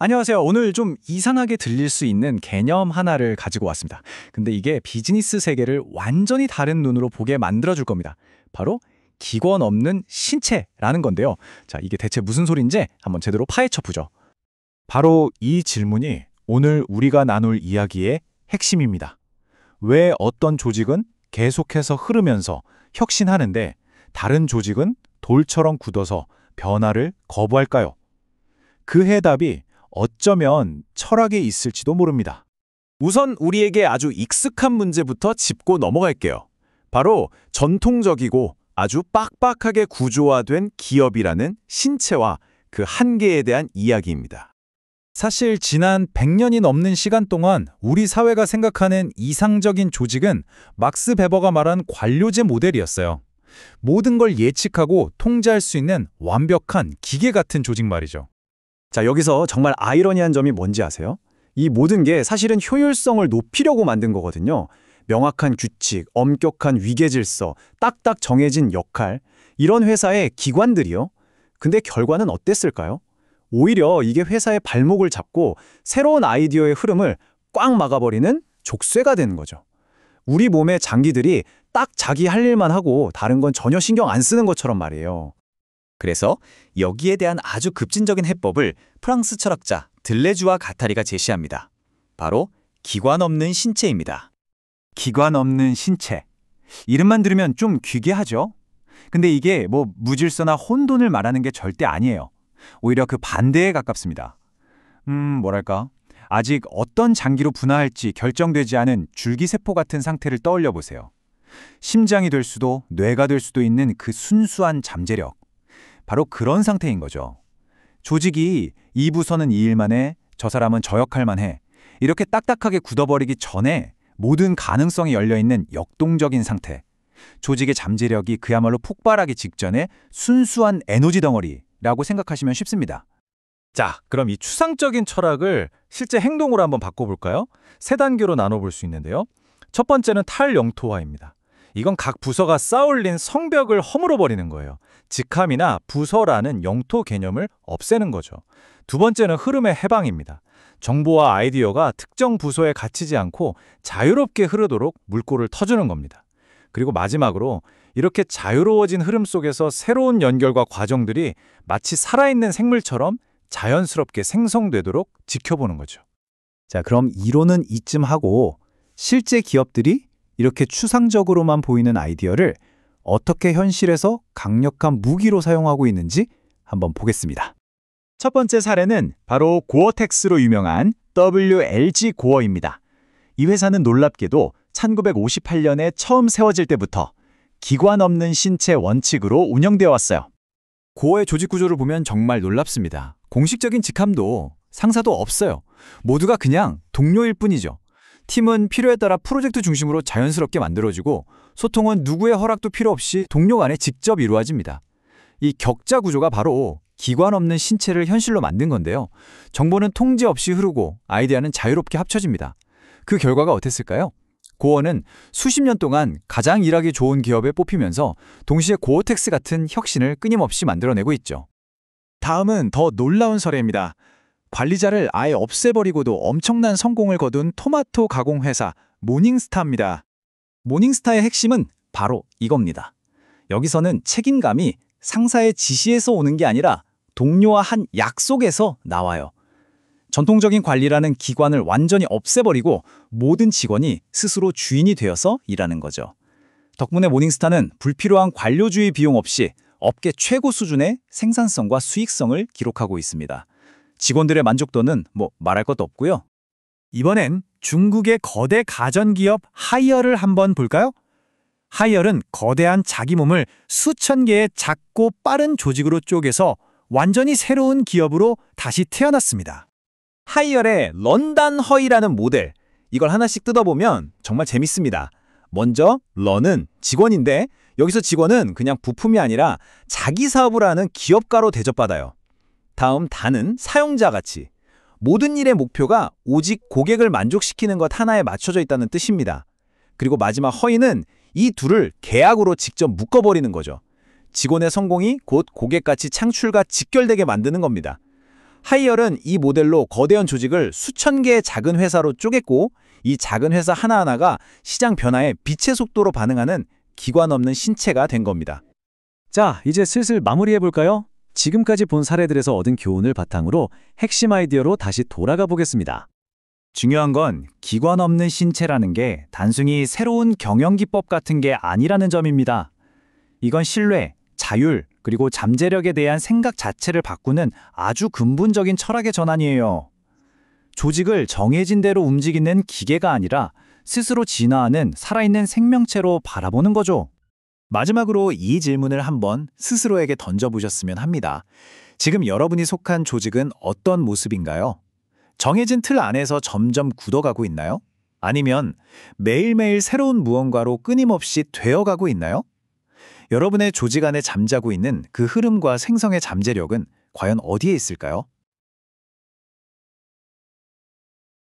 안녕하세요. 오늘 좀 이상하게 들릴 수 있는 개념 하나를 가지고 왔습니다. 근데 이게 비즈니스 세계를 완전히 다른 눈으로 보게 만들어줄 겁니다. 바로 기권 없는 신체라는 건데요. 자, 이게 대체 무슨 소린지 한번 제대로 파헤쳐 보죠. 바로 이 질문이 오늘 우리가 나눌 이야기의 핵심입니다. 왜 어떤 조직은 계속해서 흐르면서 혁신하는데 다른 조직은 돌처럼 굳어서 변화를 거부할까요? 그 해답이 어쩌면 철학에 있을지도 모릅니다. 우선 우리에게 아주 익숙한 문제부터 짚고 넘어갈게요. 바로 전통적이고 아주 빡빡하게 구조화된 기업이라는 신체와 그 한계에 대한 이야기입니다. 사실 지난 100년이 넘는 시간 동안 우리 사회가 생각하는 이상적인 조직은 막스 베버가 말한 관료제 모델이었어요. 모든 걸 예측하고 통제할 수 있는 완벽한 기계 같은 조직 말이죠. 자, 여기서 정말 아이러니한 점이 뭔지 아세요? 이 모든 게 사실은 효율성을 높이려고 만든 거거든요. 명확한 규칙, 엄격한 위계 질서, 딱딱 정해진 역할, 이런 회사의 기관들이요. 근데 결과는 어땠을까요? 오히려 이게 회사의 발목을 잡고 새로운 아이디어의 흐름을 꽉 막아버리는 족쇄가 되는 거죠. 우리 몸의 장기들이 딱 자기 할 일만 하고 다른 건 전혀 신경 안 쓰는 것처럼 말이에요. 그래서 여기에 대한 아주 급진적인 해법을 프랑스 철학자 들레주와 가타리가 제시합니다. 바로 기관 없는 신체입니다. 기관 없는 신체. 이름만 들으면 좀 귀괴하죠? 근데 이게 무질서나 혼돈을 말하는 게 절대 아니에요. 오히려 그 반대에 가깝습니다. 뭐랄까? 아직 어떤 장기로 분화할지 결정되지 않은 줄기세포 같은 상태를 떠올려 보세요. 심장이 될 수도 뇌가 될 수도 있는 그 순수한 잠재력. 바로 그런 상태인 거죠. 조직이 이 부서는 이 일만 해, 저 사람은 저 역할만 해. 이렇게 딱딱하게 굳어버리기 전에 모든 가능성이 열려있는 역동적인 상태. 조직의 잠재력이 그야말로 폭발하기 직전에 순수한 에너지 덩어리라고 생각하시면 쉽습니다. 자, 그럼 이 추상적인 철학을 실제 행동으로 한번 바꿔볼까요? 세 단계로 나눠볼 수 있는데요. 첫 번째는 탈영토화입니다. 이건 각 부서가 쌓아올린 성벽을 허물어버리는 거예요. 직함이나 부서라는 영토 개념을 없애는 거죠. 두 번째는 흐름의 해방입니다. 정보와 아이디어가 특정 부서에 갇히지 않고 자유롭게 흐르도록 물꼬를 터주는 겁니다. 그리고 마지막으로 이렇게 자유로워진 흐름 속에서 새로운 연결과 과정들이 마치 살아있는 생물처럼 자연스럽게 생성되도록 지켜보는 거죠. 자, 그럼 이론은 이쯤 하고 실제 기업들이 이렇게 추상적으로만 보이는 아이디어를 어떻게 현실에서 강력한 무기로 사용하고 있는지 한번 보겠습니다. 첫 번째 사례는 바로 고어텍스로 유명한 WLG 고어입니다. 이 회사는 놀랍게도 1958년에 처음 세워질 때부터 기관 없는 신체 원칙으로 운영되어 왔어요. 고어의 조직 구조를 보면 정말 놀랍습니다. 공식적인 직함도 상사도 없어요. 모두가 그냥 동료일 뿐이죠. 팀은 필요에 따라 프로젝트 중심으로 자연스럽게 만들어지고 소통은 누구의 허락도 필요 없이 동료 간에 직접 이루어집니다. 이 격자 구조가 바로 기관 없는 신체를 현실로 만든 건데요. 정보는 통제 없이 흐르고 아이디어는 자유롭게 합쳐집니다. 그 결과가 어땠을까요? 고어는 수십 년 동안 가장 일하기 좋은 기업에 뽑히면서 동시에 고어텍스 같은 혁신을 끊임없이 만들어내고 있죠. 다음은 더 놀라운 사례입니다. 관리자를 아예 없애버리고도 엄청난 성공을 거둔 토마토 가공 회사 모닝스타입니다. 모닝스타의 핵심은 바로 이겁니다. 여기서는 책임감이 상사의 지시에서 오는 게 아니라 동료와 한 약속에서 나와요. 전통적인 관리라는 기관을 완전히 없애버리고 모든 직원이 스스로 주인이 되어서 일하는 거죠. 덕분에 모닝스타는 불필요한 관료주의 비용 없이 업계 최고 수준의 생산성과 수익성을 기록하고 있습니다. 직원들의 만족도는 말할 것도 없고요. 이번엔 중국의 거대 가전기업 하이얼을 한번 볼까요? 하이얼은 거대한 자기 몸을 수천 개의 작고 빠른 조직으로 쪼개서 완전히 새로운 기업으로 다시 태어났습니다. 하이얼의 런단 허이라는 모델, 이걸 하나씩 뜯어보면 정말 재밌습니다. 먼저 런은 직원인데 여기서 직원은 그냥 부품이 아니라 자기 사업을 하는 기업가로 대접받아요. 다음 단은 사용자 가치. 모든 일의 목표가 오직 고객을 만족시키는 것 하나에 맞춰져 있다는 뜻입니다. 그리고 마지막 허이는 이 둘을 계약으로 직접 묶어버리는 거죠. 직원의 성공이 곧 고객 가치 창출과 직결되게 만드는 겁니다. 하이얼은 이 모델로 거대한 조직을 수천 개의 작은 회사로 쪼갰고 이 작은 회사 하나하나가 시장 변화에 빛의 속도로 반응하는 기관 없는 신체가 된 겁니다. 자, 이제 슬슬 마무리해볼까요? 지금까지 본 사례들에서 얻은 교훈을 바탕으로 핵심 아이디어로 다시 돌아가 보겠습니다. 중요한 건 기관 없는 신체라는 게 단순히 새로운 경영기법 같은 게 아니라는 점입니다. 이건 신뢰, 자율, 그리고 잠재력에 대한 생각 자체를 바꾸는 아주 근본적인 철학의 전환이에요. 조직을 정해진 대로 움직이는 기계가 아니라 스스로 진화하는 살아있는 생명체로 바라보는 거죠. 마지막으로 이 질문을 한번 스스로에게 던져보셨으면 합니다. 지금 여러분이 속한 조직은 어떤 모습인가요? 정해진 틀 안에서 점점 굳어가고 있나요? 아니면 매일매일 새로운 무언가로 끊임없이 되어가고 있나요? 여러분의 조직 안에 잠자고 있는 그 흐름과 생성의 잠재력은 과연 어디에 있을까요?